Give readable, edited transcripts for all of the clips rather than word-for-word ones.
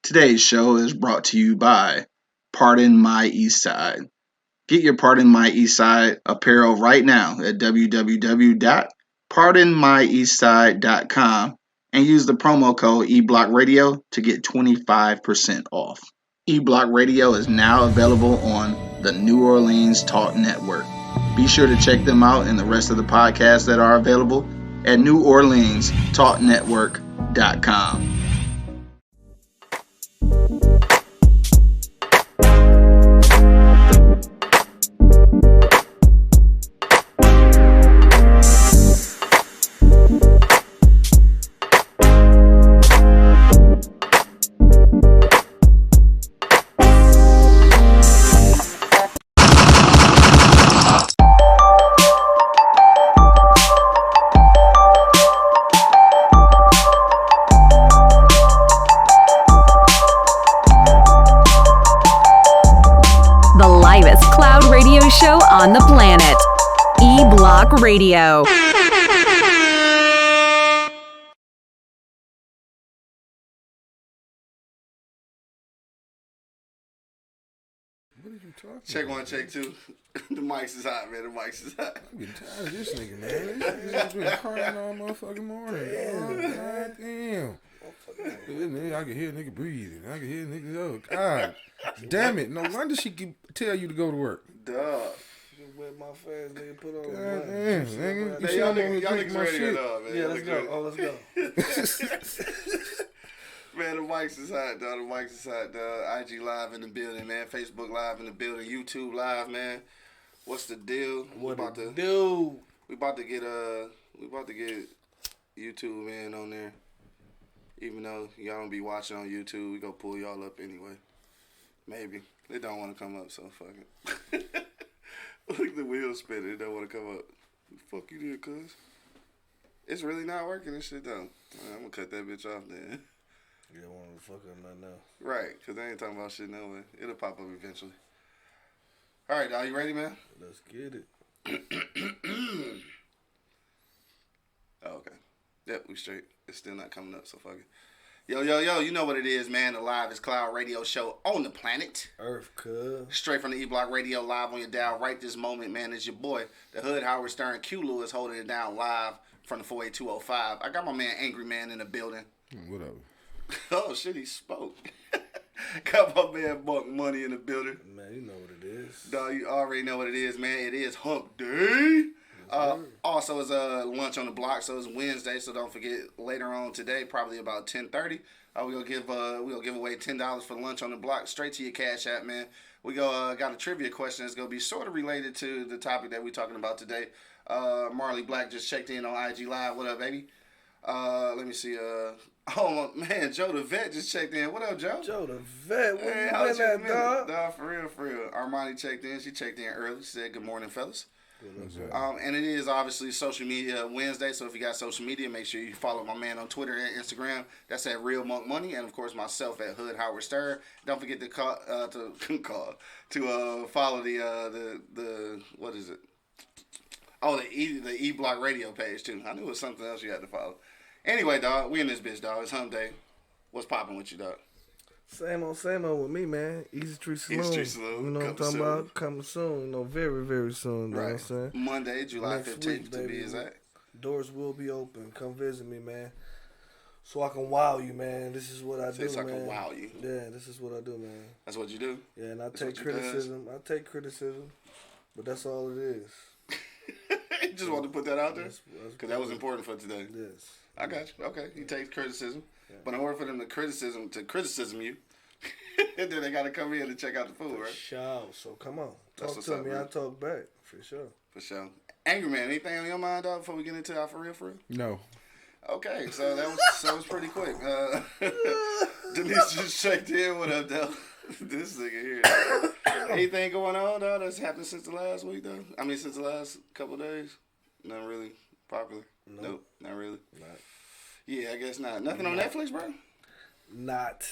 Today's show is brought to you by Pardon My Eastside. Get your Pardon My Eastside apparel right now at www.pardonmyeastside.com and use the promo code eBlockRadio to get 25% off. eBlock Radio is now available on the New Orleans Talk Network. Be sure to check them out and the rest of the podcasts that are available at neworleanstalknetwork.com. Show on the planet. E-Block Radio. What are you talking Check about? one, check two. The mics is hot, man. The mics is hot. I'm getting tired of this nigga, man. This nigga's been crying all motherfucking morning. God damn. I can hear a nigga breathing. I can hear a nigga, oh, God. Damn it. No wonder she can tell you to go to work. Duh. Wet my face, nigga. Put on. God damn, nigga. Hey, y'all niggas ready or not, man? Yeah, let's go. Oh, let's go. Man, the mics is hot, dog. The mics is hot, dog. IG live in the building, man. Facebook live in the building. YouTube live, man. What's the deal? What we about to do? We about to get YouTube in on there. Even though y'all don't be watching on YouTube, we gonna pull y'all up anyway. Maybe they don't want to come up, so fuck it. Look at the wheels spinning. They don't want to come up. Fuck you did, cuz. It's really not working and shit, though. I'm gonna cut that bitch off then. You don't want to fuck up nothing else. Right, because they ain't talking about shit no way. It'll pop up eventually. All right, dog, you ready, man? Let's get it. Oh, okay. Yep, we straight. It's still not coming up, so fuck it. Yo, you know what it is, man. The Live is Cloud radio show on the planet. Earth, cuz. Straight from the E-Block Radio, live on your dial right this moment, man. It's your boy, the Hood Howard Stern, Q Lewis, holding it down live from the 48205. I got my man Angry Man in the building. Whatever. Oh, shit, he spoke. Got my man Buck Money in the building. Man, you know what it is. Dog, you already know what it is, man. It is Hump Day. Also, it's lunch on the block, so it's Wednesday. So don't forget later on today, probably about 10:30. We'll give away $10 for lunch on the block straight to your Cash App, man. We got a trivia question that's gonna be sort of related to the topic that we're talking about today. Marley Black just checked in on IG Live. What up, baby? Let me see. Oh man, Joe the Vet just checked in. What up, Joe? Joe the Vet, what Hey, you how's been you at, been? dog? Dog, for real. Armani checked in. She checked in early. She said, "Good morning, fellas." What's up? And it is obviously Social Media Wednesday, so if you got social media, make sure you follow my man on Twitter and Instagram. That's at Real Monk Money, and of course myself at Hood Howard Stern. Don't forget to follow the what is it? Oh, the E Block Radio page too. I knew it was something else you had to follow. Anyway, dog, we in this bitch, dog. It's Hump Day. What's popping with you, dog? Same old with me, man. Easy Street Saloon. Easy Street Saloon. You know what I'm talking about? Coming soon. You know, very, very soon. You know what I'm saying? Monday, July Next 15th week, to baby. be exact. Doors will be open. Come visit me, man. So I can wow you, man. This is what I do, So I man. can wow you. Yeah, this is what I do, man. That's what you do? Yeah, and I That's take what you does? criticism. But that's all it is. Just wanted to put that out there? That's Because that was important for today. Yes. I got you. Okay, he takes criticism. But in order for them to criticism you, then they got to come in and check out the food, right? Sure. So come on. That's Talk what's to up, me. man. I talk back. For sure. For sure. Angry Man, anything on your mind, dog, before we get into our for real? No. Okay, so that was pretty quick. Denise just checked in. What up, dog? This nigga here. Anything going on, dog, that's happened since the last week, though? I mean, since the last couple of days? Nothing really popular? Nope, not really. Not. Yeah, I guess not. Nothing on Netflix, bro? Not.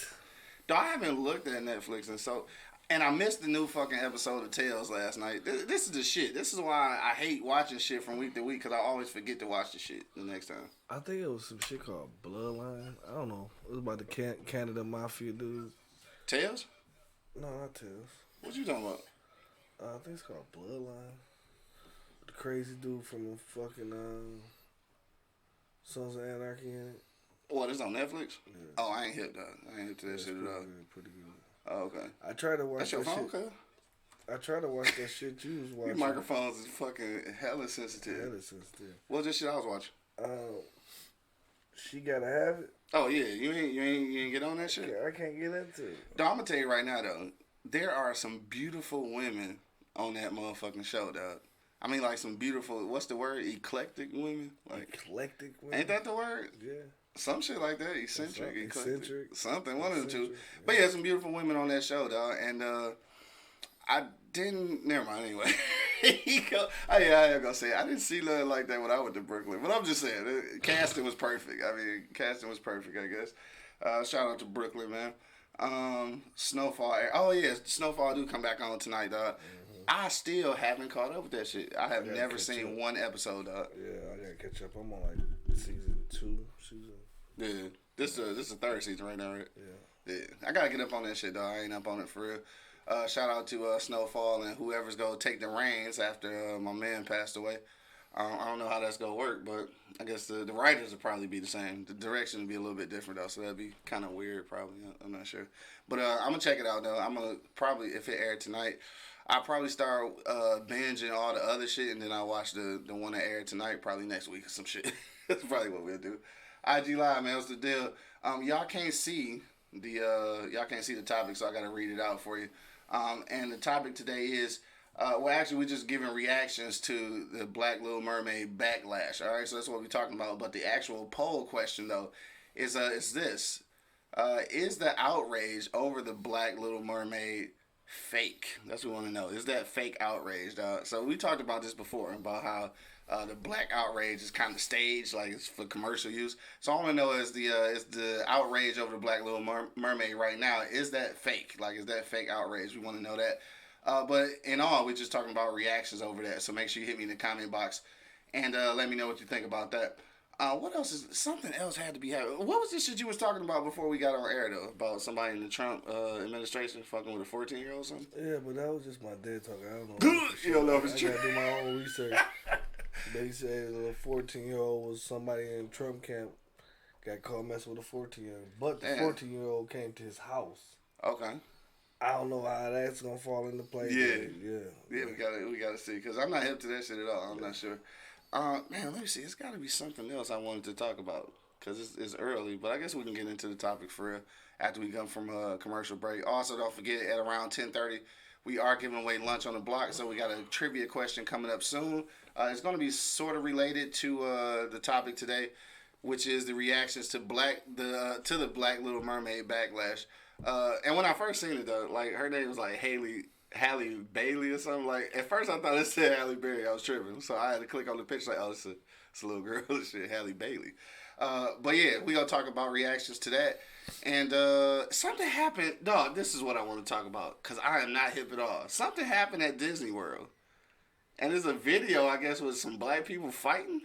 Dog, I haven't looked at Netflix, and so And I missed the new fucking episode of Tales last night. This is the shit. This is why I hate watching shit from week to week, because I always forget to watch the shit the next time. I think it was some shit called Bloodline. I don't know. It was about the Canada Mafia dude. Tales? No, not Tales. What you talking about? I think it's called Bloodline. The crazy dude from fucking Sons of Anarchy in it. What, it's on Netflix? Yeah. Oh, I ain't hip, though. I ain't hip to that shit at all. Pretty good. Oh, okay. I tried to watch That's your that phone, shit. cuz? I tried to watch that shit you was watching. Your microphones is fucking hella sensitive. Hella sensitive. What's this shit I was watching? She Gotta Have It. Oh, yeah. You ain't get on that shit? I can't get into it. Dog, I'm gonna tell you right now, though. There are some beautiful women on that motherfucking show, dog. I mean, like some beautiful, what's the word? Eclectic women? Like, Eclectic women. ain't that the word? Yeah. Some shit like that. Eccentric, eclectic. Eccentric. Something, one of the two. Eccentric, But yeah, some beautiful women on that show, dog. And I didn't, never mind, anyway. I ain't gonna say it. I didn't see nothing like that when I went to Brooklyn. But I'm just saying, casting was perfect. I mean, casting was perfect, I guess. Shout out to Brooklyn, man. Snowfall. Oh, yeah, Snowfall do come back on tonight, dog. I still haven't caught up with that shit. I have never seen one episode, dog. Yeah, I gotta catch up. I'm on like season 2. Yeah, this is the third season right now, right? Yeah. Yeah, I gotta get up on that shit, dog. I ain't up on it for real. Shout out to Snowfall and whoever's gonna take the reins after my man passed away. I don't know how that's gonna work, but I guess the writers will probably be the same. The direction will be a little bit different though, so that'd be kind of weird, probably. I'm not sure, but I'm gonna check it out though. I'm gonna probably, if it aired tonight, I'll probably start binging all the other shit, and then I'll watch the one that aired tonight probably next week or some shit. That's probably what we'll do. IG Live, man, what's the deal? Y'all can't see the topic, so I gotta read it out for you. And the topic today is, well, actually, we're just giving reactions to the Black Little Mermaid Backlash. All right, so that's what we're talking about. But the actual poll question though is this: is the outrage over the Black Little Mermaid fake? That's what we want to know. Is that fake outrage, dog? So we talked about this before about how the black outrage is kind of staged, like it's for commercial use. So all I want to know is the outrage over the Black Little Mermaid right now. Is that fake? Like, is that fake outrage? We want to know that. But in all, we're just talking about reactions over that. So make sure you hit me in the comment box and let me know what you think about that. What else is something else had to be happening? What was this shit you was talking about before we got on air though? About somebody in the Trump administration fucking with a 14-year-old or something? Yeah, but that was just my dad talking. I don't know. You don't know if it's I true. gotta do my own research. They said a 14-year-old was somebody in Trump camp got caught messing with a 14-year-old, but the 14-year-old came to his house. Okay. I don't know how that's gonna fall into play. Yeah. We gotta see, because I'm not hip to that shit at all. I'm not sure. Man, let me see. It's got to be something else I wanted to talk about because it's early, but I guess we can get into the topic for real after we come from a commercial break. Also, don't forget at around 10:30, we are giving away lunch on the block, so we got a trivia question coming up soon. It's going to be sort of related to the topic today, which is the reactions to the Black Little Mermaid Backlash. And when I first seen it though, like her name was like Halle Bailey or something. Like at first I thought it said Halle Berry. I was tripping, so I had to click on the picture like, oh, it's a little girl. Shit, Halle Bailey. But yeah, we gonna talk about reactions to that. And something happened, dog. This is what I want to talk about because I am not hip at all. Something happened at Disney World, and there's a video I guess with some black people fighting.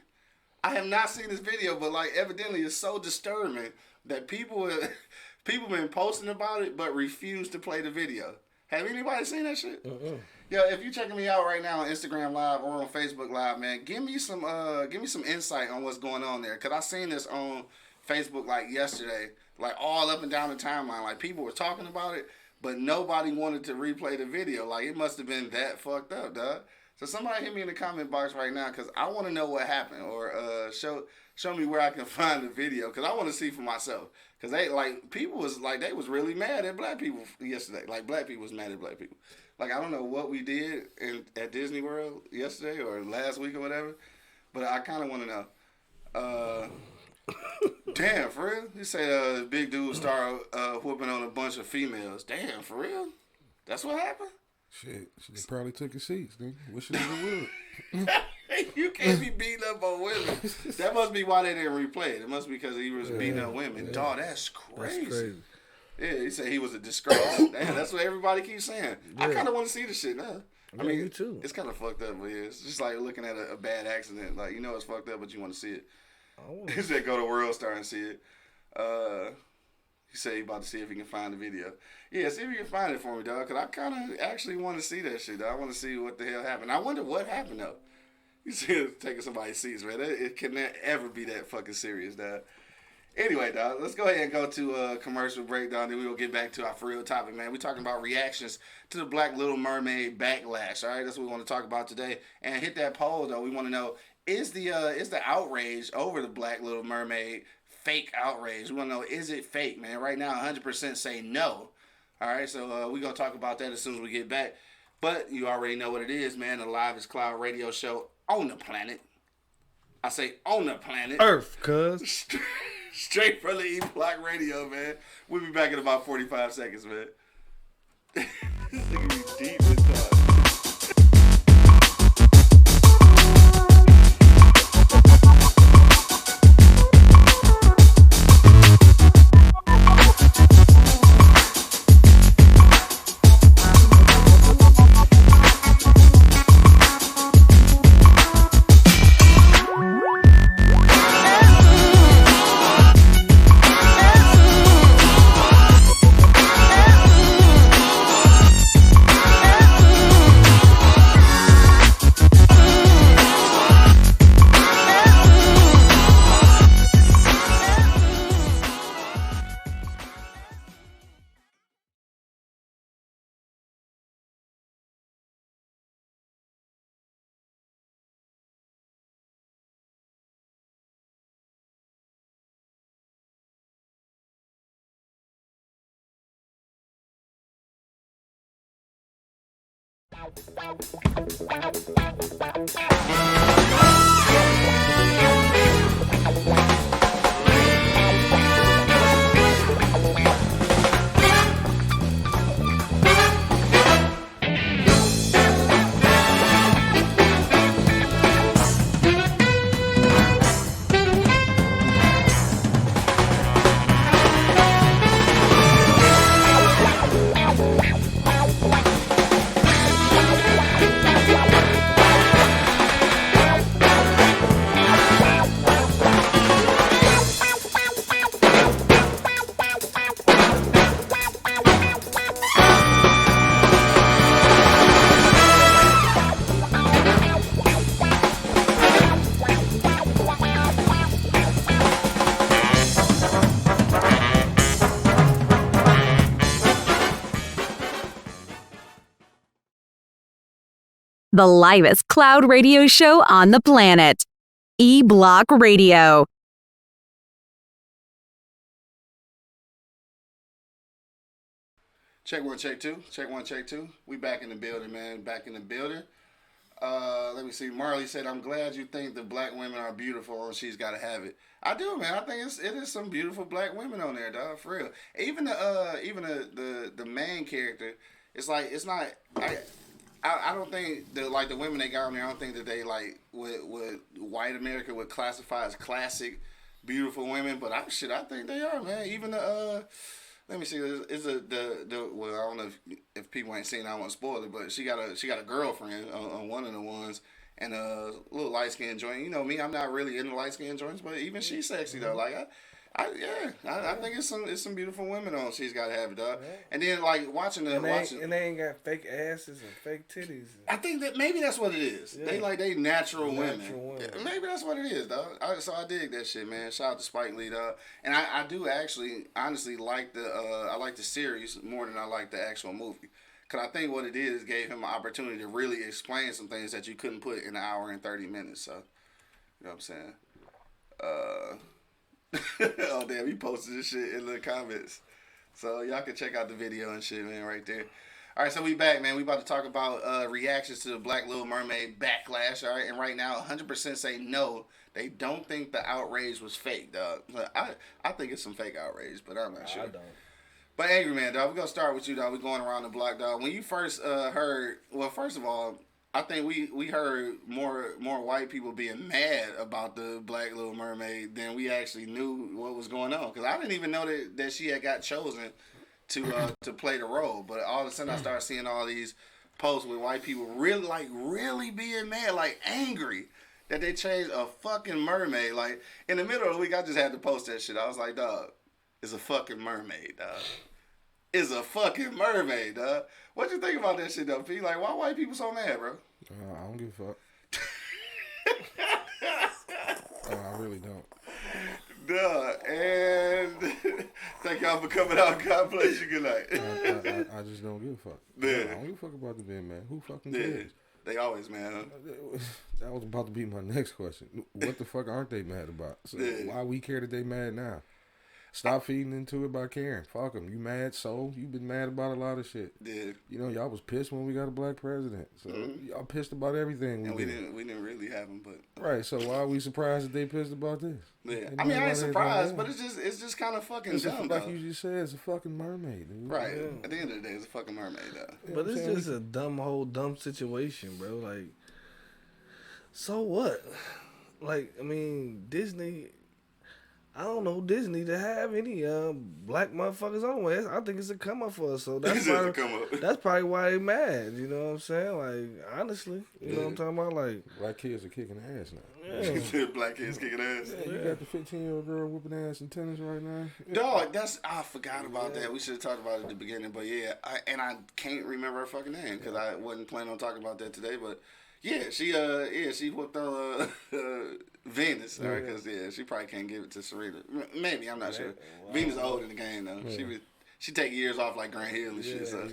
I have not seen this video, but like evidently it's so disturbing that people been posting about it but refuse to play the video. Have anybody seen that shit? Yo, if you checking me out right now on Instagram Live or on Facebook Live, man, give me some insight on what's going on there. Cause I seen this on Facebook like yesterday, like all up and down the timeline. Like people were talking about it, but nobody wanted to replay the video. Like it must have been that fucked up, dog. So somebody hit me in the comment box right now, cause I want to know what happened, or show me where I can find the video, cause I want to see for myself. Cause they they was really mad at black people yesterday. Like black people was mad at black people. Like I don't know what we did at Disney World yesterday or last week or whatever, but I kind of want to know. Damn, for real? You say big dude started whooping on a bunch of females. Damn, for real? That's what happened? Shit, they probably took his seats, nigga. Wish they would. You can't be beating up on women. That must be why they didn't replay it. It must be because he was beating up women. Yeah. Dog, that's crazy. That's crazy. Yeah, he said he was a disgrace. Damn, that's what everybody keeps saying. I Yeah. kind of want to see the shit now. I Yeah, mean, me too. it's kind of fucked up, but yeah, it's just like looking at a bad accident. Like, you know it's fucked up, but you want to see it. I wanna He said go to World Star and see it. He said he about to see if he can find the video. Yeah, see if you can find it for me, dog, because I kind of actually want to see that shit, dog. I want to see what the hell happened. I wonder what happened, though. You see taking somebody's seats, man. It can ever be that fucking serious, dog. Anyway, dog, let's go ahead and go to a commercial breakdown. Then we'll get back to our for real topic, man. We're talking about reactions to the Black Little Mermaid backlash. All right, that's what we want to talk about today. And hit that poll, though. We want to know, is the outrage over the Black Little Mermaid fake outrage? We want to know, is it fake, man? Right now, 100% say no. All right, so we're going to talk about that as soon as we get back. But you already know what it is, man. The Livest Cloud radio show on the planet. I say on the planet. Earth, cuz. Straight from the E-Block Radio, man. We'll be back in about 45 seconds, man. This nigga be deep as fuck. The livest cloud radio show on the planet. E-Block Radio. Check one, check two. Check one, check two. We back in the building, man. Back in the building. Let me see. Marley said, "I'm glad you think the black women are beautiful and she's got to have it." I do, man. I think it is some beautiful black women on there, dog. For real. Even the main character, it's like it's not. I don't think the women they got on there. I don't think that they like what white America would classify as classic beautiful women. But I think they are, man. Even the let me see. Is the well, I don't know if people ain't seen it, I don't want to spoil it, but she got a girlfriend on one of the ones, and a little light skinned joint. You know me, I'm not really into light skinned joints, but even she's sexy though. Like I think it's some beautiful women on. She's got to have it, dog. And then like watching and they ain't got fake asses and fake titties. I think that maybe that's what it is. Yeah. They natural women. women. Maybe that's what it is, dog. So I dig that shit, man. Shout out to Spike Lee, dog. And I do actually honestly like I like the series more than I like the actual movie. Cause I think what it is gave him an opportunity to really explain some things that you couldn't put in an hour and 30 minutes. So you know what I'm saying? Oh damn, he posted this shit in the comments, so y'all can check out the video and shit, man, right there. All right, so we back, man. We about to talk about reactions to the Black Little Mermaid backlash. All right, and right now 100% say no, they don't think the outrage was fake, dog. I think it's some fake outrage, but I'm not sure. I don't. But Angry Man, dog, we're gonna start with you, dog. We're going around the block, dog. When you first heard, well, first of all, I think we heard more white people being mad about the Black Little Mermaid than we actually knew what was going on. Because I didn't even know that she had got chosen to play the role. But all of a sudden, I started seeing all these posts with white people really being mad, like angry that they changed a fucking mermaid. Like in the middle of the week, I just had to post that shit. I was like, dog, it's a fucking mermaid, dog. It's a fucking mermaid, dog. What you think about that shit, though, P? Like, why white people so mad, bro? I don't give a fuck. I really don't. Duh, and thank y'all for coming out. God bless you. Good night. I just don't give a fuck. Yeah. I don't give a fuck about the Ben, man. Who fucking Yeah, cares? they always mad, huh? That was about to be my next question. What the fuck aren't they mad about? So Yeah. why we care that they mad now? Stop feeding into it by caring. Fuck them. You mad, so you been mad about a lot of shit. Yeah. You know, y'all was pissed when we got a black president. So y'all pissed about everything And we we did. didn't really have them, but Right, so why are we surprised that they pissed about this? yeah. They I mean, mad I ain't about surprised, everything but else. it's just kind of fucking It's dumb, like though. you just said, it's a fucking mermaid, dude. Right. Yeah. At the end of the day, it's a fucking mermaid, though. You know But what I'm it's saying? just a dumb situation, bro. Like, so what? Like, I mean, Disney. I don't know Disney to have any black motherfuckers on way. I think it's a come up for us. So that's It's just a probably, come up. that's probably why they mad. You know what I'm saying? Like, honestly, you know what I'm talking about? Like, Black kids are kicking ass now. yeah. Black kids kicking ass. Yeah, you got the 15-year-old girl whooping ass in tennis right now. Dog, I forgot about that. We should have talked about it at the beginning, but yeah, I can't remember her fucking name because I wasn't planning on talking about that today. But yeah, she whooped on Venus, because she probably can't give it to Serena. Maybe, I'm not sure. Wow. Venus old in the game though. Yeah. She take years off like Grant Hill and shit. So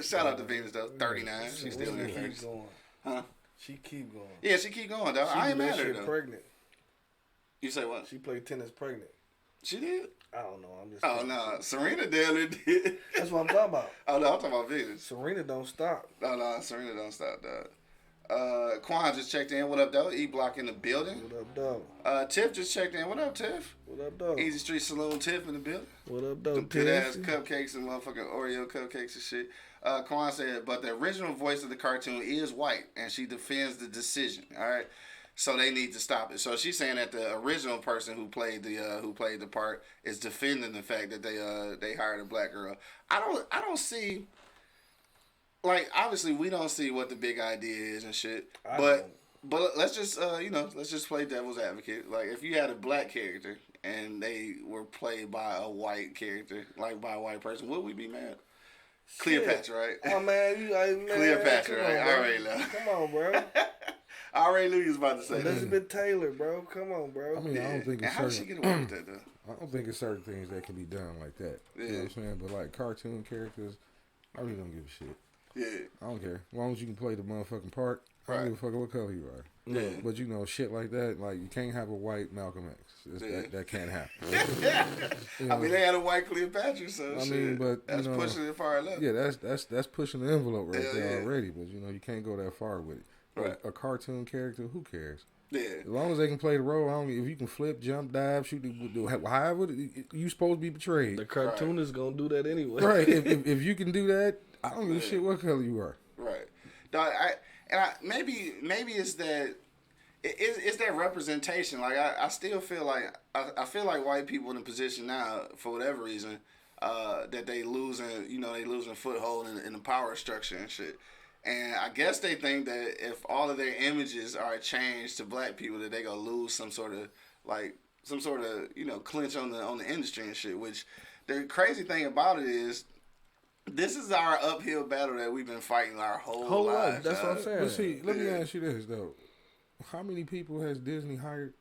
shout out to Venus though. 39, she's still in her She 30s. keep going. Huh? She keep going. Yeah, she keep going, dog. She I ain't do mad that at her shit though. pregnant. You say what? She played tennis pregnant. She did? I don't know. I'm just. Oh no, Serena damn did. That's what I'm talking about. Oh no, I'm talking about Venus. Serena don't stop. No, Serena don't stop, dog. Quan just checked in. What up, though? E-Block in the building. What up, dog? Tiff just checked in. What up, Tiff? What up, dog? Easy Street Saloon Tiff in the building. What up, Them dog? good ass cupcakes and motherfucking Oreo cupcakes and shit. Quan said, but the original voice of the cartoon is white, and she defends the decision. All right, so they need to stop it. So she's saying that the original person who played the part is defending the fact that they hired a black girl. I don't see. Like, obviously, we don't see what the big idea is and shit. But let's just let's just play devil's advocate. Like, if you had a black character and they were played by a white character, like by a white person, would we be mad? Cleopatra, right? Oh man, you like man. Cleopatra, come right? on, I already know. Come on, bro. I already knew you was about to say that. Elizabeth Taylor, bro. Come on, bro. I mean, I don't think And it's how did she certain. get away with that though? I don't think it's certain things that can be done like that. You know what I'm saying? But like cartoon characters, I really don't give a shit. Yeah. I don't care. As long as you can play the motherfucking part, I don't give a fuck what color you are. Yeah. But you know, shit like that, like you can't have a white Malcolm X. That can't happen. You I know, mean, they had a white Cleopatra, so I shit. mean, but That's you know, pushing it far left. yeah, that's pushing the envelope right Hell there yeah. already. But you know, you can't go that far with it. Right. A cartoon character, who cares? Yeah. As long as they can play the role, I don't. If you can flip, jump, dive, shoot, however you supposed to be portrayed. The cartoonist gonna do that anyway. Right. if you can do that, I don't give a shit what color you are. Right. Dog, maybe it's that it's that representation. Like I still feel like I feel like white people in a position now for whatever reason that they losing foothold in the power structure and shit. And I guess they think that if all of their images are changed to black people, that they gonna lose some sort of clinch on the industry and shit. Which the crazy thing about it is, this is our uphill battle that we've been fighting our whole life. lives. That's what I'm saying. But see, let me ask you this though: how many people has Disney hired?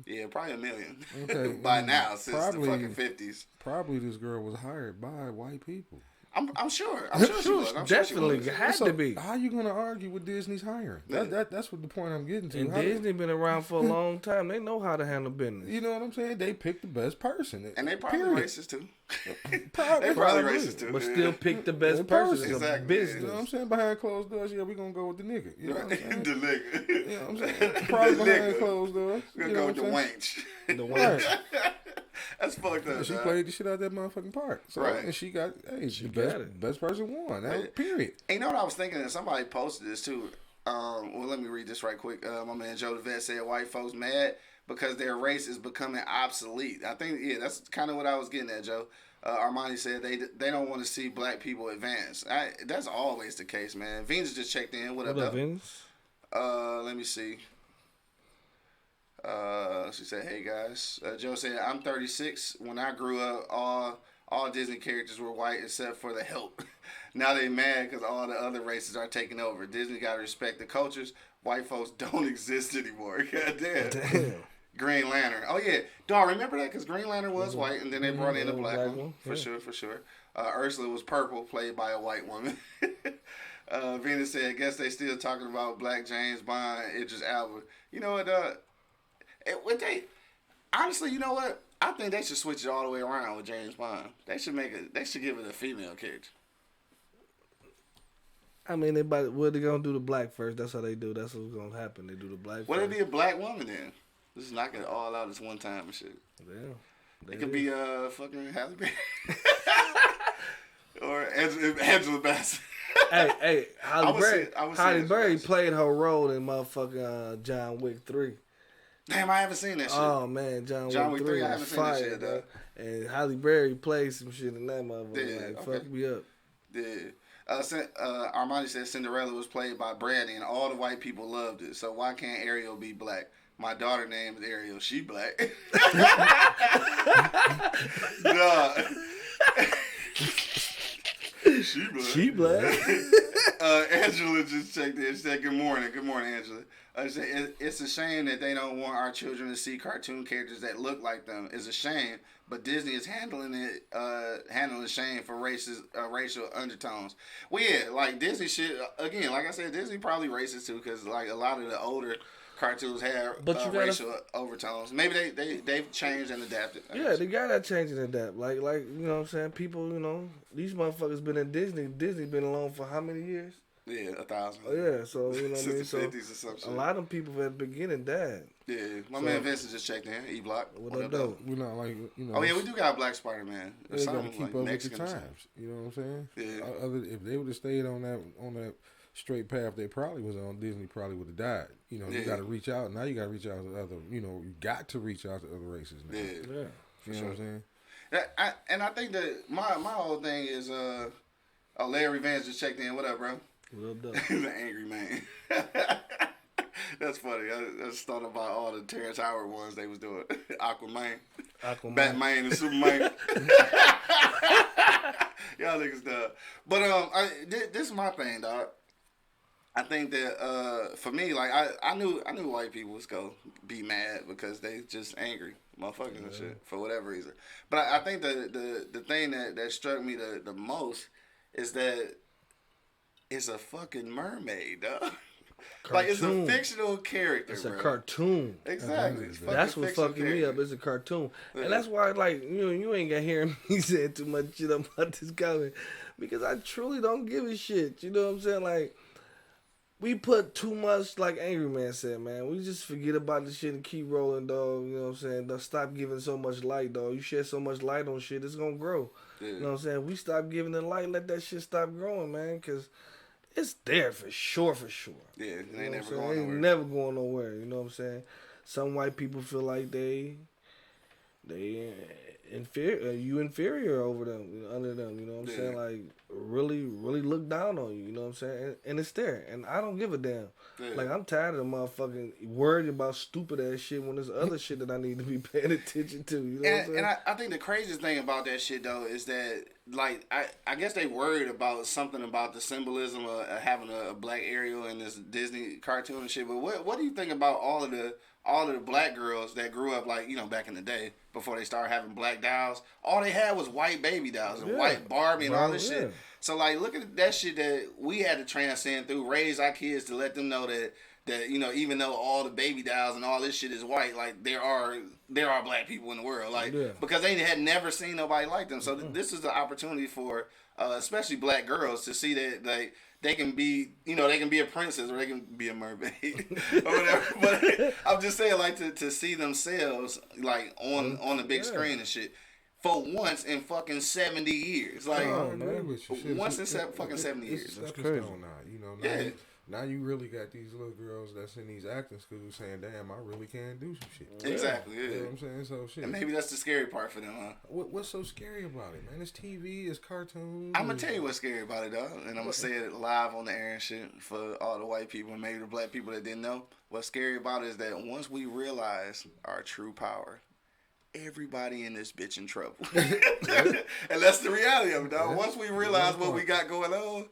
Yeah, probably 1 million. Okay, By now, since probably- the fucking 50s. Probably this girl was hired by white people. I'm sure. I'm sure she was. I'm sure she Definitely was. had So to be. how you gonna argue with Disney's hiring? That's what the point I'm getting to. And How- Disney been around for a long time. They know how to handle business. You know what I'm saying? They picked the best person. And they probably Period. racist too. Probably. They probably racist too. But yeah. still pick the best The person. person. It's a Exactly. You know what I'm business. saying? Behind closed doors, yeah, we gonna go with the nigga. You know what I'm saying? the nigga. You know what I'm saying? Probably The behind nigga. closed doors. We're You gonna know go with what the I'm saying? wench. The Right. That's fucked up. She dog. played the shit out that motherfucking part. So, Right. and she got, hey, the got it. best person won. That was, Right. period. And you know what I was thinking? And somebody posted this too. Well, let me read this right quick. My man Joe the Vet said, white folks mad because their race is becoming obsolete. I think that's kind of what I was getting at, Joe. Armani said they don't want to see black people advance. That's always the case, man. Venus just checked in. What up, Venus? Let me see. She said, "Hey guys." Joe said, "I'm 36. When I grew up, all Disney characters were white except for the help. Now they mad because all the other races are taking over. Disney got to respect the cultures. White folks don't exist anymore." God damn. Green Lantern. Oh yeah, dog. Remember that? Because Green Lantern was white, and then they brought in a black one. For sure. Ursula was purple, played by a white woman. Venus said, "I guess they still talking about Black James Bond, Idris Elba." You know what? Honestly, you know what? I think they should switch it all the way around with James Bond. They should give it a female character. I mean, they gonna do the black first. That's how they do. That's what's gonna happen. They do the black. What if it be a black woman then? Just knock it all out this one time and shit. Yeah. It could be fucking Halle Berry or Angela Bassett. hey, Halle Berry best. played her role in motherfucking John Wick 3. Damn, I haven't seen that shit. Oh man, John Wick 3 I was haven't seen that fire, shit, dog. And Halle Berry played some shit in that motherfucker. Yeah, like, okay. fuck me up. Yeah. Armani said Cinderella was played by Brandy and all the white people loved it. So why can't Ariel be black? My daughter name is Ariel. She black. Duh. She black. Angela just checked in. She said, "Good morning. Good morning, Angela." She said, "It's a shame that they don't want our children to see cartoon characters that look like them. It's a shame, but Disney is handling shame for racial undertones." Well, yeah, like Disney shit. Again, like I said, Disney probably racist too, because like a lot of the older cartoons have racial overtones. Maybe they've changed and adapted. Yeah, they gotta change and adapt. Like you know what I'm saying? People, you know, these motherfuckers been in Disney. Disney been alone for how many years? Yeah, 1,000. Oh yeah, so you know what I mean. Since the So 50s or some shit. a lot of people at the beginning died. Yeah, my man Vincent just checked in. E Block. What up, though? We're not like, you know. Oh yeah, we do got a Black Spider-Man. They got to keep up with the times. You know what I'm saying? Yeah. If they would have stayed on that straight path they probably was on, Disney probably would have died. You know, you got to reach out. Now you got to reach out to other. You know, you got to reach out to other races now. Yeah. You know what I'm saying? I think that my whole thing is Larry Vance just checked in. What up, bro? What up, though? He's an angry man. That's funny. I just thought about all the Terrence Howard ones they was doing. Aquaman. Batman and Superman. Y'all niggas dumb. But this is my thing, dog. I think that for me, like I knew white people was gonna be mad because they just angry motherfuckers and shit for whatever reason. But I think the thing that struck me the most is that it's a fucking mermaid, dog. Like it's a fictional character. It's bro. a cartoon. Exactly. That's what fucking me up. It's a cartoon, and that's why like you ain't gonna hear me saying too much shit about this comic because I truly don't give a shit. You know what I'm saying? Like we put too much, like Angry Man said, man. We just forget about the shit and keep rolling, dog. You know what I'm saying? Don't stop giving so much light, dog. You shed so much light on shit, it's gonna grow. Yeah. You know what I'm saying? We stop giving it light, let that shit stop growing, man, because it's there for sure. Yeah, it ain't never going nowhere. You know what I'm saying? Some white people feel like they inferior over them, under them. You know what I'm saying? Like really look down on you. You know what I'm saying? And it's there, and I don't give a damn. Yeah. Like I'm tired of the motherfucking worried about stupid ass shit when there's other shit that I need to be paying attention to. You know what I'm saying? And I think the craziest thing about that shit though is that like I guess they worried about something about the symbolism of having a black Ariel in this Disney cartoon and shit. But what do you think about all of the black girls that grew up like, you know, back in the day before they started having black dolls? All they had was white baby dolls and white Barbie and all this shit. So like look at that shit that we had to transcend through, raise our kids to let them know that you know, even though all the baby dolls and all this shit is white, like there are black people in the world, like because they had never seen nobody like them. So this is the opportunity for especially black girls to see that like they can be, you know, they can be a princess or they can be a mermaid or whatever. But I'm just saying, like to see themselves like on the big screen and shit. For once in fucking 70 years. Like, once in fucking 70 years. That's crazy. You know, Now you really got these little girls that's in these acting schools saying, "Damn, I really can do some shit." Exactly. Yeah. You know what I'm saying? So shit. And maybe that's the scary part for them, huh? What's so scary about it, man? It's TV, it's cartoons. I'm gonna tell you what's scary about it, though, and I'm gonna say it live on the air and shit for all the white people and maybe the black people that didn't know. What's scary about it is that once we realize our true power, everybody in this bitch in trouble. And that's the reality of it, dog. Once we realize what we got going on,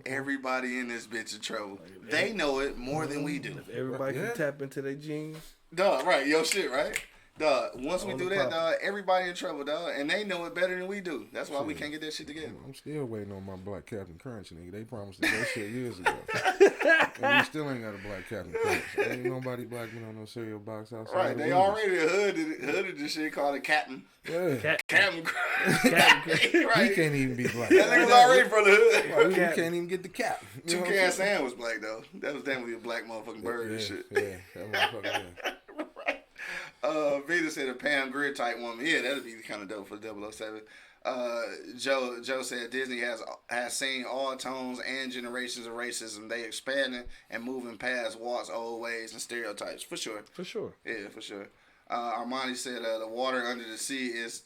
everybody in this bitch in trouble. They know it more than we do. If everybody can tap into their genes. Dog, right, yo shit, right? Dog, once we do that, dog, everybody in trouble, dog, and they know it better than we do. That's why we can't get that shit together. I'm still waiting on my black Captain Crunch, nigga. They promised us that shit years ago. And we still ain't got a black Captain Crunch. Ain't nobody black me on no cereal box outside. Right, they already hooded this shit called a Captain. Yeah. Captain Crunch. Right. He can't even be black. That nigga's already from the hood. He can't even get the cap. You know what I'm Toucan saying? Sam was black, though. That was definitely a black motherfucking bird and shit. Yeah, that motherfucker, yeah. Vita said a Pam Grier type woman. Yeah, that'd be kind of dope for 007. Joe said Disney has seen all tones and generations of racism. They expanding and moving past Walt's old ways and stereotypes. For sure. For sure. Yeah, for sure. Armani said the water under the sea is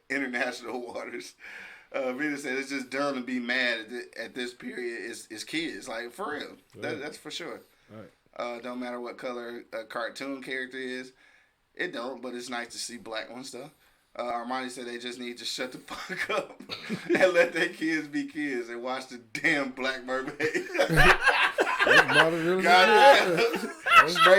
international waters. Vita said it's just dumb to be mad at this period. Is kids, like, for real. That's for sure. Right. Don't matter what color a cartoon character is. It don't, but it's nice to see black ones, though. Armani said they just need to shut the fuck up and let their kids be kids and watch the damn Black Mermaid. Straight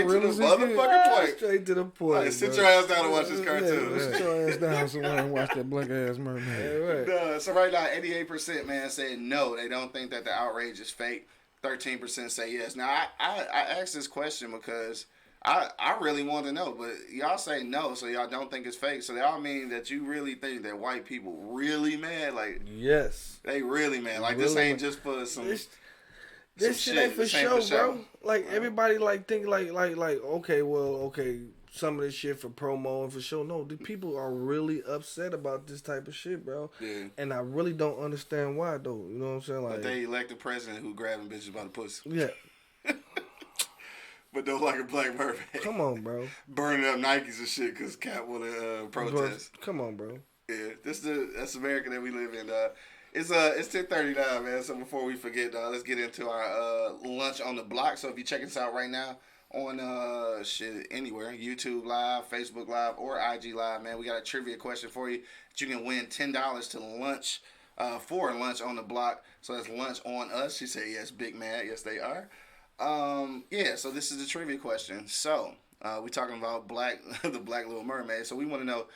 to the motherfucking point. Straight to the point. Right, sit your ass down and watch this cartoon. Sit your ass down somewhere and watch that black ass mermaid. Right. So right now, 88% man said no. They don't think that the outrage is fake. 13% say yes. Now I asked this question because I really want to know, but y'all say no, so y'all don't think it's fake. So y'all mean that you really think that white people really mad? Like, yes, they really mad. Like, really this ain't just for some. This shit ain't for show, bro. Like, everybody like think like okay, some of this shit for promo and for show. No, the people are really upset about this type of shit, bro. Yeah. And I really don't understand why, though. You know what I'm saying? Like, but they elect a president who grabbing bitches by the pussy. Yeah. But don't like a black mermaid. Come on, bro. Burning up Nikes and shit because Cap want to protest. Bro, come on, bro. Yeah, that's America that we live in, dog. It's 10:39, man. So before we forget, dog, let's get into our lunch on the block. So if you check us out right now on anywhere, YouTube Live, Facebook Live, or IG Live, man, we got a trivia question for you that you can win $10 to lunch for lunch on the block. So that's lunch on us. She said yes, big mad. Yes, they are. So this is the trivia question. So we talking about the Black Little Mermaid. So we want to know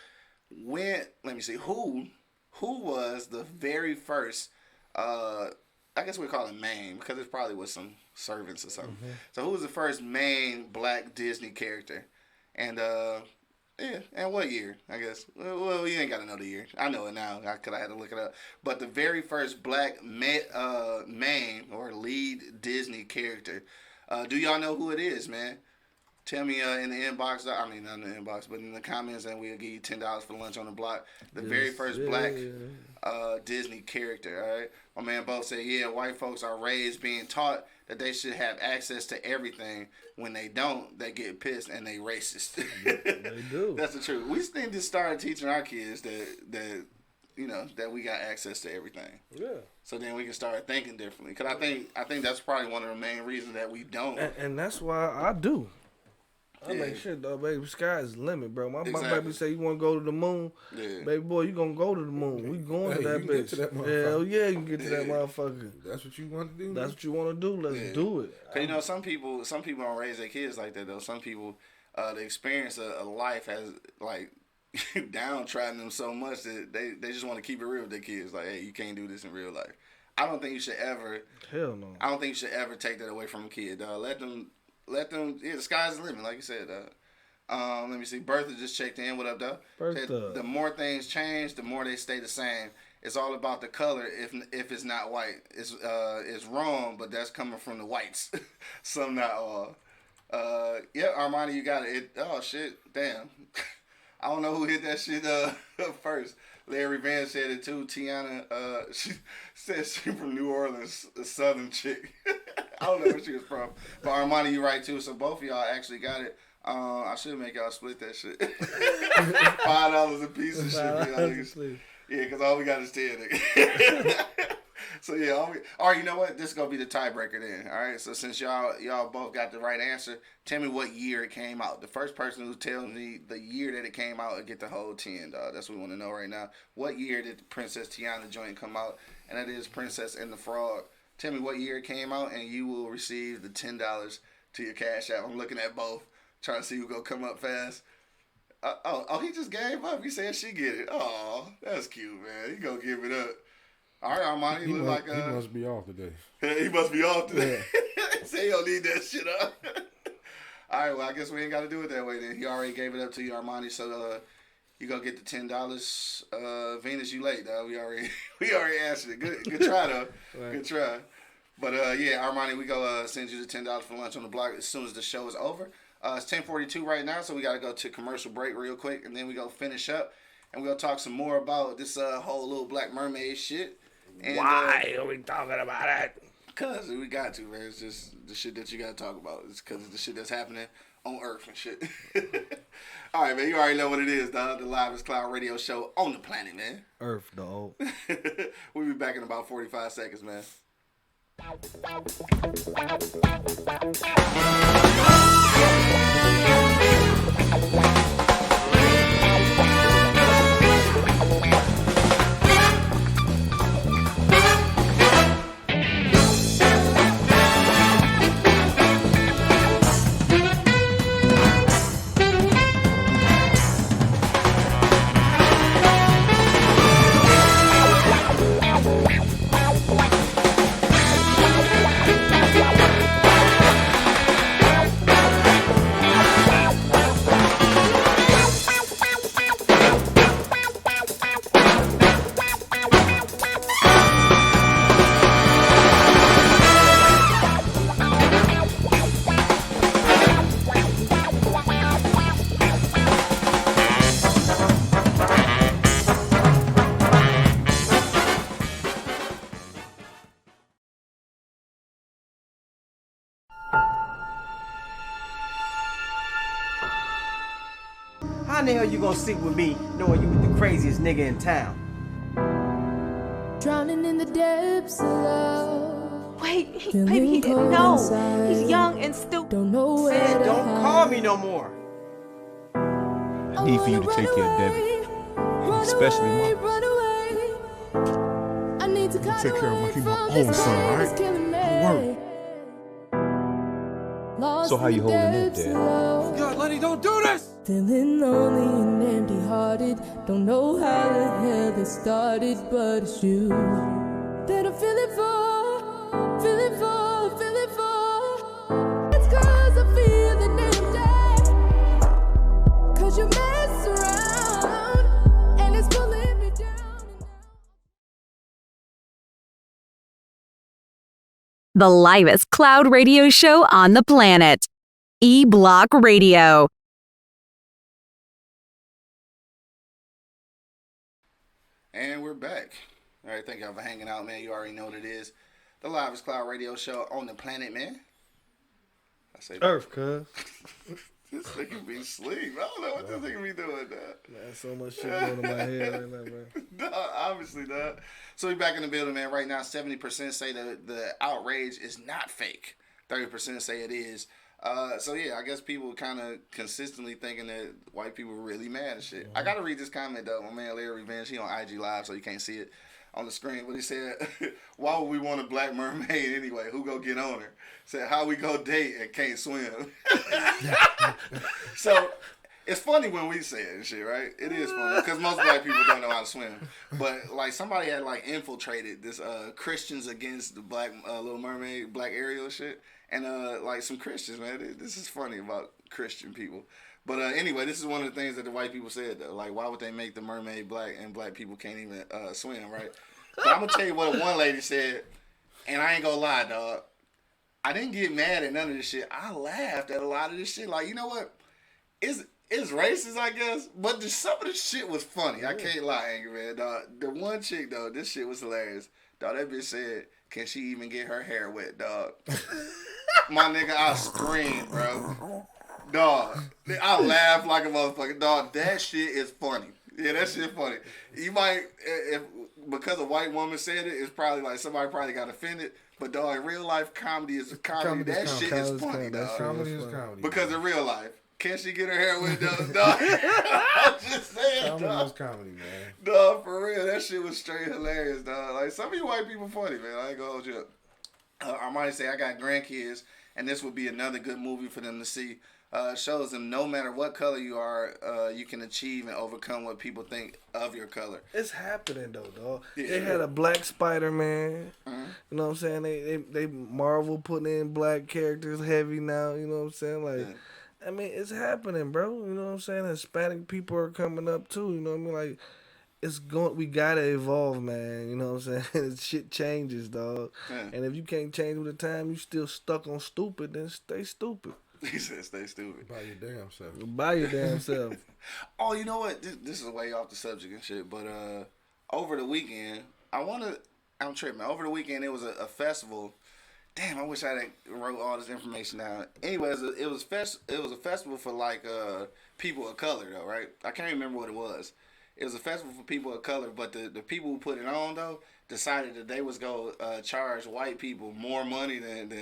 who was the very first, I guess we call it main, because it probably was some servants or something. Mm-hmm. So who was the first main black Disney character? And and what year, I guess? Well, you ain't got to know the year. I know it now, because I had to look it up. But the very first black main or lead Disney character. Do y'all know who it is, man? Tell me in the inbox. I mean, not in the inbox, but in the comments, and we'll give you $10 for lunch on the block. The very first black Disney character, all right? My man both said, yeah, white folks are raised being taught that they should have access to everything. When they don't, they get pissed and they racist. They do. That's the truth. We need to start teaching our kids that we got access to everything. Yeah. So then we can start thinking differently. Because I think that's probably one of the main reasons that we don't. And that's why I do. I'm like, shit, though, baby, sky is the limit, bro. My baby say you want to go to the moon. Yeah. Baby boy, you going to go to the moon. We going to that bitch. Get to that hell yeah, you can get to that motherfucker. That's what you want to do? That's what you want to do. Let's do it. Because, some people don't raise their kids like that, though. Some people, the experience of life has, like, downtrodden them so much that they just want to keep it real with their kids. Like, hey, you can't do this in real life. I don't think you should ever. Hell no. I don't think you should ever take that away from a kid, dog. Let them. The sky's the limit, like you said. Let me see. Bertha just checked in. What up, dog? Bertha. The more things change, the more they stay the same. It's all about the color. If it's not white, it's wrong. But that's coming from the whites. Some, not all. Armani, you got it. Oh shit, damn. I don't know who hit that shit first. Larry Van said it too. Tiana, she said she from New Orleans, a Southern chick. I don't know where she was from, but Armani, you right too. So both of y'all actually got it. I should make y'all split that shit. $5 a piece of shit for y'all niggas. Yeah, because all we got is 10, nigga. So yeah, all right. You know what? This is gonna be the tiebreaker then. All right. So since y'all both got the right answer, tell me what year it came out. The first person who tells me the year that it came out will get the whole 10, dog. That's what we want to know right now. What year did the Princess Tiana joint come out? And that is Princess and the Frog. Tell me what year it came out, and you will receive the $10 to your Cash App. I'm looking at both, trying to see who gonna come up fast. He just gave up. He said she get it. Oh, that's cute, man. He gonna give it up. All right, Armani, He must be off today. He must be off today. Say he don't need that shit up. All right, well, I guess we ain't got to do it that way then. He already gave it up to you, Armani, so you gonna get the $10. Venus, you late, dog. We already answered it. Good try, though. Right. Good try. But, yeah, Armani, we go send you the $10 for lunch on the block as soon as the show is over. It's 10:42 right now, so we got to go to commercial break real quick, and then we go finish up, and we'll talk some more about this whole little Black Mermaid shit. And, why are we talking about that? Because we got to, man. It's just the shit that you got to talk about. It's because it's the shit that's happening on Earth and shit. All right, man. You already know what it is, dog. The Livest Cloud radio show on the planet, man. Earth, dog. We'll be back in about 45 seconds, man. How in the hell you gonna sit with me knowing you the craziest nigga in town? Drowning in the depths of love. Wait, baby, he didn't know. He's young and stupid. Don't know where Man, to don't hide. call me no more. I need for you to take care of Debbie, and especially Mom. Run away. I need to take care of my own son, right? Don't worry. So how you holding up, Dad? God, Lenny, don't do this! Feeling lonely and empty-hearted. Don't know how the hell it started, but it's you that I'm feeling for, feeling for, feeling for. It's 'cause I'm feeling empty, 'cause you mess around, and it's pulling me down. The livest cloud radio show on the planet. E-Block Radio. And we're back. All right, thank y'all for hanging out, man. You already know what it is. The Livest Cloud radio show on the planet, man. I say Earth, cuz. This nigga be sleep. I don't know what this nigga be doing, dog. Man, so much shit going in my head right now, man. Dog, obviously, dog. So we back in the building, man. Right now, 70% say the outrage is not fake. 30% say it is. So yeah, I guess people kind of consistently thinking that white people are really mad and shit. I gotta read this comment though. My man Larry Revenge, he on IG Live, so you can't see it on the screen. But he said, "Why would we want a black mermaid anyway? Who go get on her?" Said, "How we go date and can't swim?" So it's funny when we say it and shit, right? It is funny because most black people don't know how to swim. But like somebody had like infiltrated this Christians against the black Little Mermaid, Black Ariel shit. And like some Christians, man, this is funny about Christian people. But anyway, this is one of the things that the white people said though. Like, why would they make the mermaid black and black people can't even swim, right? But I'm gonna tell you what one lady said, and I ain't gonna lie, dog. I didn't get mad at none of this shit. I laughed at a lot of this shit. Like, you know what? it's racist, I guess, but some of the shit was funny. I can't lie, Angry Man, dog. The one chick, though, this shit was hilarious. Dog, that bitch said, can she even get her hair wet, dog? My nigga, I screamed, bro. Dog, I laughed like a motherfucker. Dog, that shit is funny. Yeah, that shit funny. You might, if because a white woman said it, it's probably like somebody probably got offended. But dog, in real life, comedy is comedy. That shit is funny, dog. Comedy is comedy. Because in real life, can she get her hair wet, dog? I'm just saying, comedy dog. is comedy, man. Dog, for real, that shit was straight hilarious, dog. Like, some of you white people funny, man. I ain't gonna hold you up. I might say I got grandkids, and this would be another good movie for them to see. Shows them no matter what color you are, you can achieve and overcome what people think of your color. It's happening though, dog. Yeah. They had a black Spider-Man. Mm-hmm. You know what I'm saying? They Marvel putting in black characters heavy now. You know what I'm saying? Like, I mean, it's happening, bro. You know what I'm saying? Hispanic people are coming up too. You know what I mean? Like, it's going. We gotta evolve, man. You know what I'm saying? Shit changes, dog. Yeah. And if you can't change with the time, you still stuck on stupid. Then stay stupid. He said, "Stay stupid." By your damn self. By your damn self. Oh, you know what? This is way off the subject and shit. But over the weekend, I'm tripping. Over the weekend, it was a festival. Damn, I wish I had wrote all this information down. Anyways, it was a festival for like people of color though, right? I can't remember what it was. It was a festival for people of color, but the people who put it on though decided that they was go charge white people more money than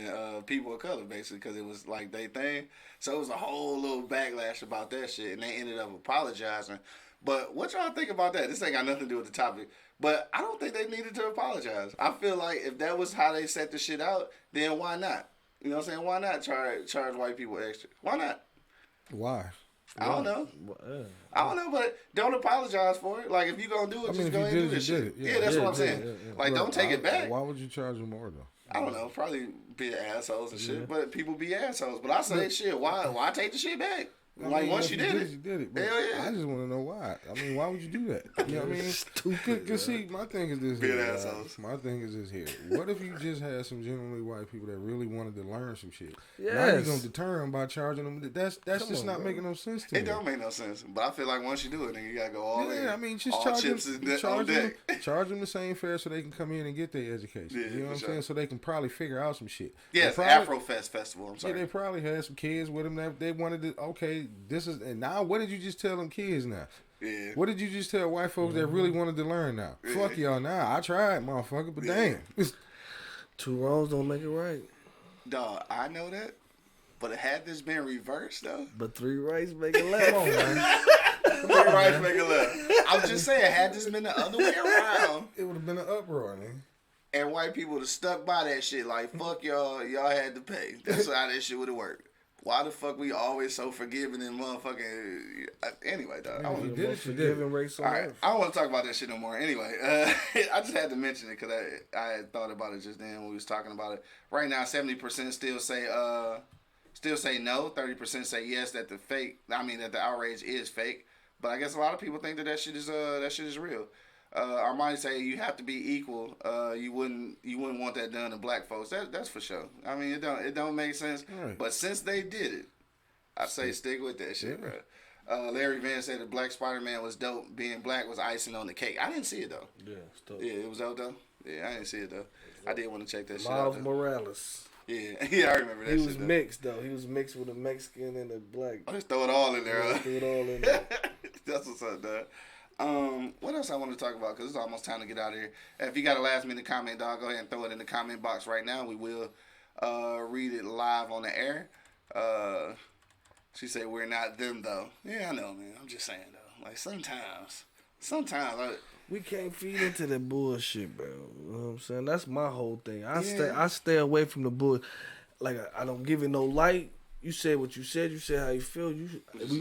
people of color, basically, because it was like they thing. So it was a whole little backlash about that shit, and they ended up apologizing. But what y'all think about that? This ain't got nothing to do with the topic, but I don't think they needed to apologize. I feel like if that was how they set the shit out, then why not? You know what I'm saying? Why not charge white people extra? Why not? Why? I don't know. I don't know, but don't apologize for it. Like, if you gonna do it, just go ahead and do this shit. Yeah, that's what I'm saying. Like, don't take it back. Why would you charge them more, though? I don't know. Probably be assholes and shit, but people be assholes. But I say, shit, why take the shit back? Like, once you did it. You did it. Hell yeah. I just want to know why. I mean, why would you do that? You know what I mean? Stupid. Because, see, my thing is this here. Assholes. My thing is this here. What if you just had some genuinely white people that really wanted to learn some shit? Yes. Now you're going to deter them by charging them. That's just not making no sense to me. It don't make no sense. But I feel like once you do it, then you got to go all in. Yeah, I mean, just all charge chips on deck. charge them the same fare so they can come in and get their education. Yeah, you know what I'm saying? So they can probably figure out some shit. Yes, probably, Afrofest Festival. I'm sorry. Yeah, they probably had some kids with them that they wanted to, okay, this is, and now what did you just tell them kids now? Yeah. What did you just tell white folks that really wanted to learn now? Yeah. Fuck y'all now. I tried, motherfucker, but damn. Two wrongs don't make it right. Dog, I know that. But had this been reversed, though? But three rights make it left. Come on, man. Three rights make it left. I'm just saying, had this been the other way around, It would have been an uproar, man. and white people would have stuck by that shit, like, fuck y'all had to pay. That's how that shit would have worked. Why the fuck we always so forgiving and motherfucking... Anyway, dog. You did it, Forgiving race on All right, earth. I don't want to talk about that shit no more. Anyway, I just had to mention it because I had thought about it just then when we was talking about it. Right now, 70% still say no. 30% say yes that the outrage is fake. But I guess a lot of people think that shit is real. Armani say you have to be equal. You wouldn't want that done to black folks. That's for sure. I mean, it don't make sense. Right. But since they did it, I say stick with that shit, bro. Larry Vance said the Black Spider-Man was dope. Being black was icing on the cake. I didn't see it though. Yeah, it's dope. Yeah, it was dope though. Yeah, I didn't see it though. I did want to check that shit Miles out. Morales. Yeah, yeah, I remember that shit. He was though. mixed though. He was mixed with a Mexican and a black. I just throw it all in there. Yeah, Huh? threw it all in there. That's what's up, dog. What else I want to talk about? Because it's almost time to get out of here. If you got a last minute comment, dog, go ahead and throw it in the comment box right now. We will read it live on the air. She said we're not them though. Yeah, I know, man. I'm just saying though. Like sometimes, We can't feed into that bullshit, bro. You know what I'm saying? That's my whole thing. I stay away from the bull. Like I don't give it no light. You said what you said. You said how you feel.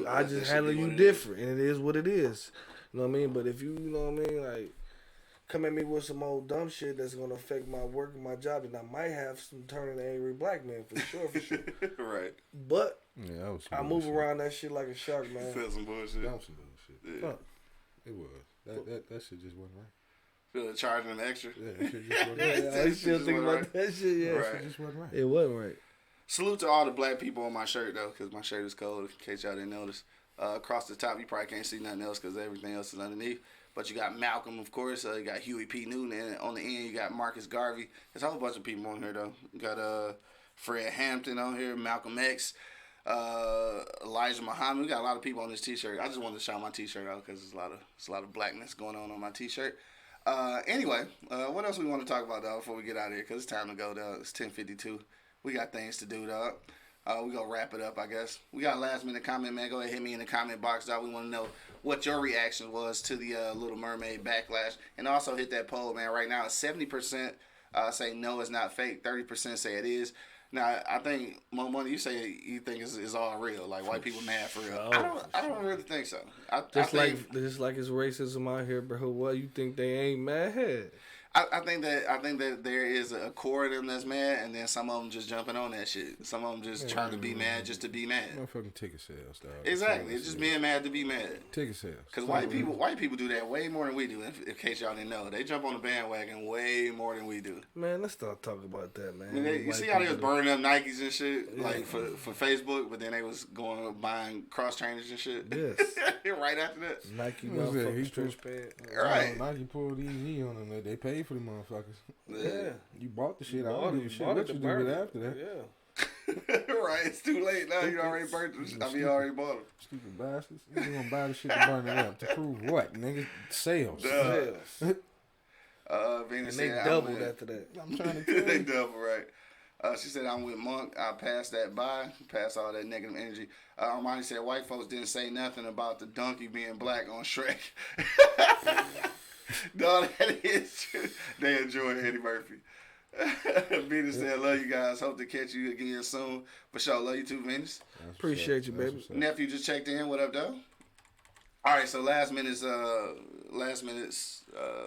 I just handle you different, and it is what it is. You know what I mean? But if you know what I mean, like come at me with some old dumb shit that's gonna affect my work and my job, and I might have some turning angry black man for sure. right. But Yeah, that was some I move bullshit. around that shit like a shark, man. Feel some bullshit. That was some bullshit. Yeah. Fuck. It was. That shit just wasn't right. Feel like charging them extra. Yeah, that shit just wasn't Yeah, right. I still just think wasn't about that shit. Yeah, Right. That shit just wasn't right. it wasn't right. Salute to all the black people on my shirt though, because my shirt is cold. In case y'all didn't notice. Across the top, you probably can't see nothing else because everything else is underneath. But you got Malcolm, of course. You got Huey P. Newton. And on the end, you got Marcus Garvey. There's a whole bunch of people on here, though. You got Fred Hampton on here, Malcolm X, Elijah Muhammad. We got a lot of people on this T-shirt. I just wanted to shout my T-shirt out because there's a lot of blackness going on my T-shirt. Anyway, what else we want to talk about, dog, before we get out of here? Because it's time to go, dog. It's 10:52. We got things to do, dog. We gonna wrap it up, I guess. We got a last minute comment, man. Go ahead, hit me in the comment box, dog. We want to know what your reaction was to the Little Mermaid backlash, and also hit that poll, man. Right now, 70% say no, it's not fake. 30% say it is. Now, I think Mo Money, you say you think it's all real, like white people mad for real. I don't really think so. I think it's racism out here, bro. What you think they ain't mad? I think that there is a core of them that's mad, and then some of them just jumping on that shit. Some of them just trying to be mad just to be mad. Motherfucking ticket sales, dog. Exactly, it's just being mad to be mad. Ticket sales. Because white people do that way more than we do. In case y'all didn't know, they jump on the bandwagon way more than we do. Man, let's not talk about that, man. I mean, you see how they was burning up Nikes and shit, like for Facebook, but then they was going buying cross trainers and shit. Yes. Right after that. Nike motherfucking stretch pants. Right. Nike pulled easy on them. They paid for the motherfuckers. Yeah. You bought the shit. I don't give a shit what you do with it after that. Yeah. Right. It's too late now. You already burnt them. You already bought them. Stupid bastards. You gonna buy the shit to burn it up. To prove what, nigga? Sales. Sales. Venus and they said, doubled after that. I'm trying to tell you. They double, right. She said, I'm with Monk. I passed that by. Pass all that negative energy. Armani said, white folks didn't say nothing about the donkey being black on Shrek. No, that is true. They enjoy Eddie Murphy. Venus said, love you guys. Hope to catch you again soon. For sure. Love you too, Venus. Appreciate you, baby. Nephew just checked in. What up, though? All right, so last minute's,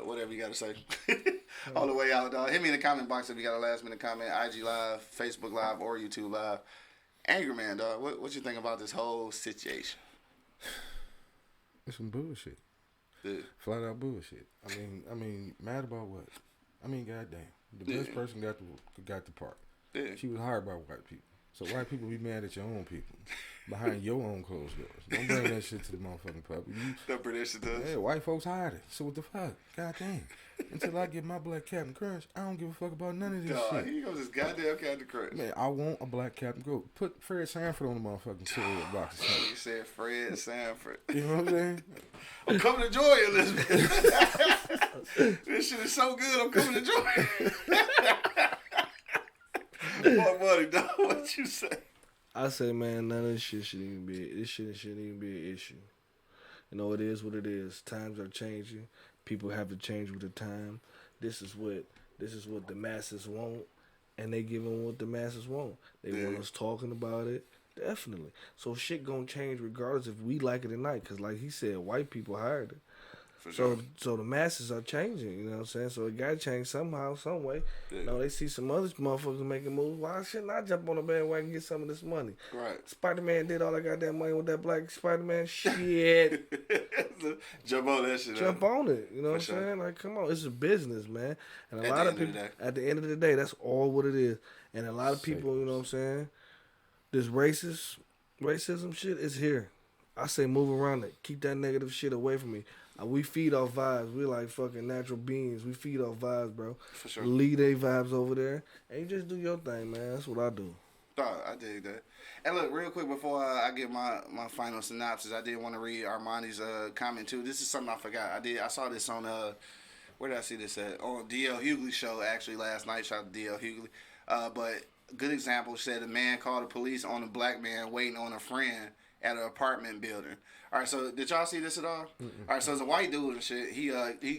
whatever you got to say. All the way out, dog. Hit me in the comment box if you got a last minute comment. IG Live, Facebook Live, or YouTube Live. Angry Man, dog. What you think about this whole situation? It's some bullshit. Yeah. Flat out bullshit. I mean, mad about what? I mean, goddamn. The best person got the part. Yeah. She was hired by white people. So white people be mad at your own people behind your own closed doors. Don't bring that shit to the motherfucking public. Don't bring that shit to us. Yeah, white folks hired it. So what the fuck? Goddamn. Until I get my black Captain Crunch, I don't give a fuck about none of this shit. Here you go, this goddamn Captain Crunch. Man, I want a black Captain Crunch. Put Fred Sanford on the motherfucking cigarette box. You said Fred Sanford. You know what I'm saying? I'm coming to join you, Elizabeth. This shit is so good, I'm coming to join you. More money, dog. What you say? I say, man, none of this shit shouldn't even be. This shit shouldn't even be an issue. You know, it is what it is. Times are changing. People have to change with the time. This is what the masses want, and they giving what the masses want. They want us talking about it. Definitely. So shit gonna change regardless if we like it or not. Cause like he said, white people hired it. For sure. So the masses are changing, you know what I'm saying? So it gotta change somehow, some way. Yeah. You know, they see some other motherfuckers making moves. Why shouldn't I jump on the bandwagon and get some of this money? Right. Spider-Man did all that goddamn money with that black Spider-Man shit. Jump on that shit. Jump on it. You know what I'm sure. saying? Like, come on. It's a business, man. And a At lot the of end of people, the day. at the end of the day, that's all what it is. And a lot of people, you know what I'm saying? This racism shit is here. I say move around it. Keep that negative shit away from me. We feed off vibes. We like fucking natural beings. We feed off vibes, bro. For sure. Lead they vibes over there. And you just do your thing, man. That's what I do. Dog, I dig that. And look, real quick before I give my final synopsis, I did want to read Armani's comment too. This is something I forgot. I saw this on where did I see this at? On DL Hughley's show actually last night. Shout out to DL Hughley. But good example said a man called the police on a black man waiting on a friend at an apartment building. All right, so did y'all see this at all? Mm-mm. All right, so it's a white dude and shit. He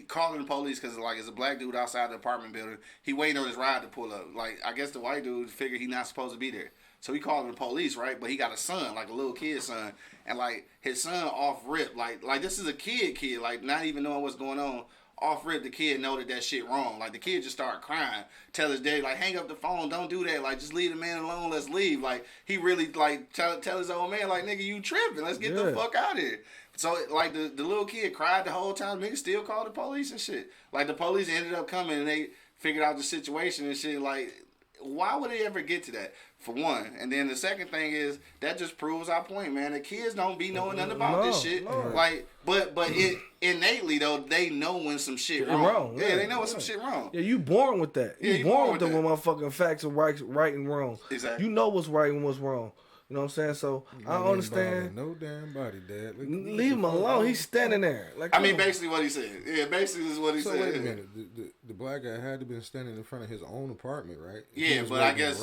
calling the police because like it's a black dude outside the apartment building. He waiting on his ride to pull up. Like I guess the white dude figured he not supposed to be there, so he called the police, right? But he got a son, like a little kid son, and like his son off rip, like this is a kid, like not even knowing what's going on. Off rip, the kid know that shit wrong. Like the kid just started crying. Tell his dad like, hang up the phone, don't do that. Like just leave the man alone. Let's leave. Like he really like tell his old man like, nigga, you tripping. Let's get the fuck out of here. So like the little kid cried the whole time. Nigga still called the police and shit. Like the police ended up coming and they figured out the situation and shit. Like why would it ever get to that? For one, and then the second thing is that just proves our point, man. The kids don't be knowing nothing about this shit. Like, but it innately though they know when some shit wrong. Yeah, they know when some shit wrong. Yeah, you born with that. You born with the motherfucking facts of right and wrong. Exactly. You know what's right and what's wrong. You know what I'm saying? So I understand. No damn body, Dad. Leave him alone. He's standing there. Like, I mean, basically what he said. Yeah, basically is what he said. Wait a minute. The black guy had to been standing in front of his own apartment, right? Yeah, but I guess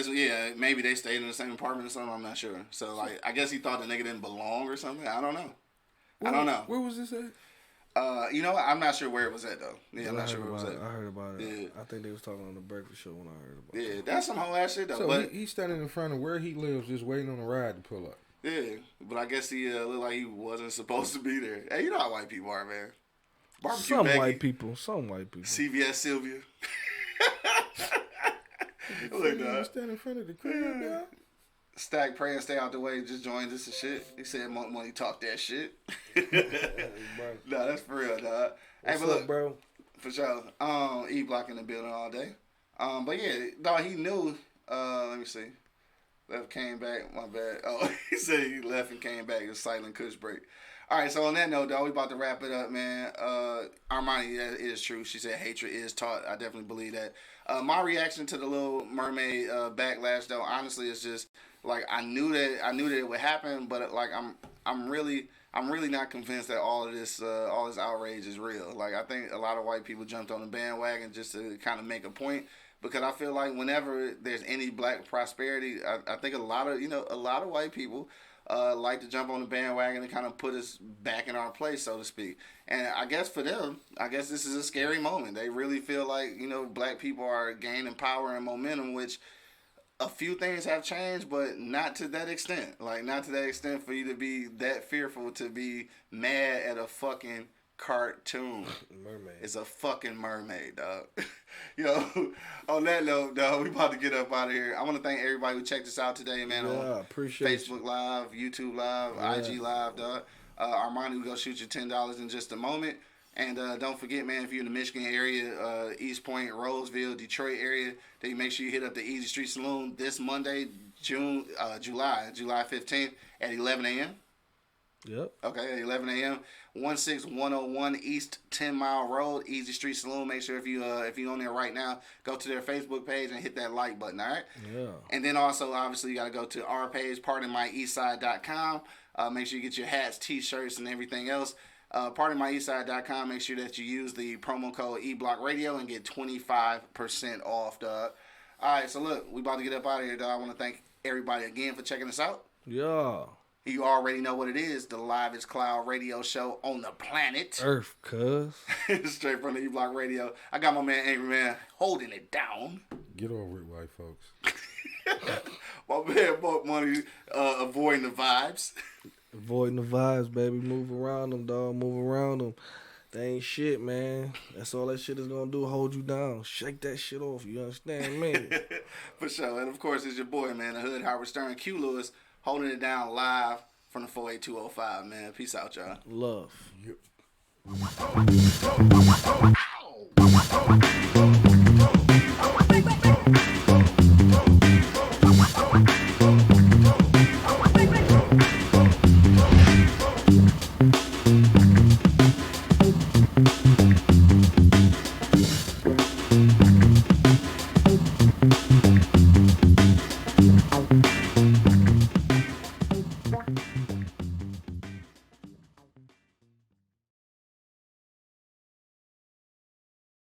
yeah, maybe they stayed in the same apartment or something. I'm not sure. So like, I guess he thought the nigga didn't belong or something. I don't know. I don't know. Where was this at? You know what? I'm not sure where it was at though. Yeah, I'm not sure where it was at. I heard about it. Yeah. I think they was talking on the breakfast show when I heard about it. Yeah, that's some whole ass shit though. So but he's standing in front of where he lives, just waiting on a ride to pull up. Yeah, but I guess he looked like he wasn't supposed to be there. Hey, you know how white people are, man. Barbecue Some Becky, white people. CVS Sylvia. Look, dog. Stand in front of the crib, dog. Stack, pray, and stay out the way. Just joined us and shit. He said, "Money talk that shit." Nah, that's for real, dog. What's hey, but look, up, bro? For sure. E Block in the building all day. But yeah, dog, he knew. Let me see. Left, came back. My bad. Oh, he said he left and came back. It was silent kush break. All right, so on that note, dog, we about to wrap it up, man. Armani, that is true. She said hatred is taught. I definitely believe that. My reaction to the Little Mermaid backlash, though, honestly, is just like I knew that it would happen, but like I'm really not convinced that all this outrage is real. Like I think a lot of white people jumped on the bandwagon just to kind of make a point. Because I feel like whenever there's any black prosperity, I think a lot of white people like to jump on the bandwagon and kind of put us back in our place, so to speak. And I guess for them, this is a scary moment. They really feel like, black people are gaining power and momentum, which a few things have changed, but not to that extent. Like, not to that extent for you to be that fearful to be mad at a fucking cartoon. Mermaid. It's a fucking mermaid, dog. On that note, dog, we about to get up out of here. I want to thank everybody who checked us out today, man. On appreciate Facebook Live, YouTube Live, IG Live, dog. Armani will go shoot you $10 in just a moment. And don't forget, man, if you're in the Michigan area, East Point, Roseville, Detroit area, then you make sure you hit up the Easy Street Saloon this Monday, July 15th at 11 a.m. Yep. Okay, at 11 a.m. 16101 East 10 Mile Road, Easy Street Saloon. Make sure if you on there right now, go to their Facebook page and hit that like button, all right? Yeah. And then also, obviously, you got to go to our page, pardonmyeastside.com. Make sure you get your hats, T-shirts, and everything else. Pardonmyeastside.com. Make sure that you use the promo code eBlockRadio and get 25% off, dog. All right, so look, we about to get up out of here, dog. I want to thank everybody again for checking us out. Yeah. You already know what it is, the livest cloud radio show on the planet. Earth, cuz. Straight from the E-Block Radio. I got my man Angry Man holding it down. Get over it, white folks. My man Buck Money avoiding the vibes. Avoiding the vibes, baby. Move around them, dog. Move around them. They ain't shit, man. That's all that shit is gonna do, hold you down. Shake that shit off, you understand me? For sure. And of course, it's your boy, man, the Hood Howard Stern, Q Lewis, holding it down live from the 48205, man. Peace out, y'all. Love. Yep.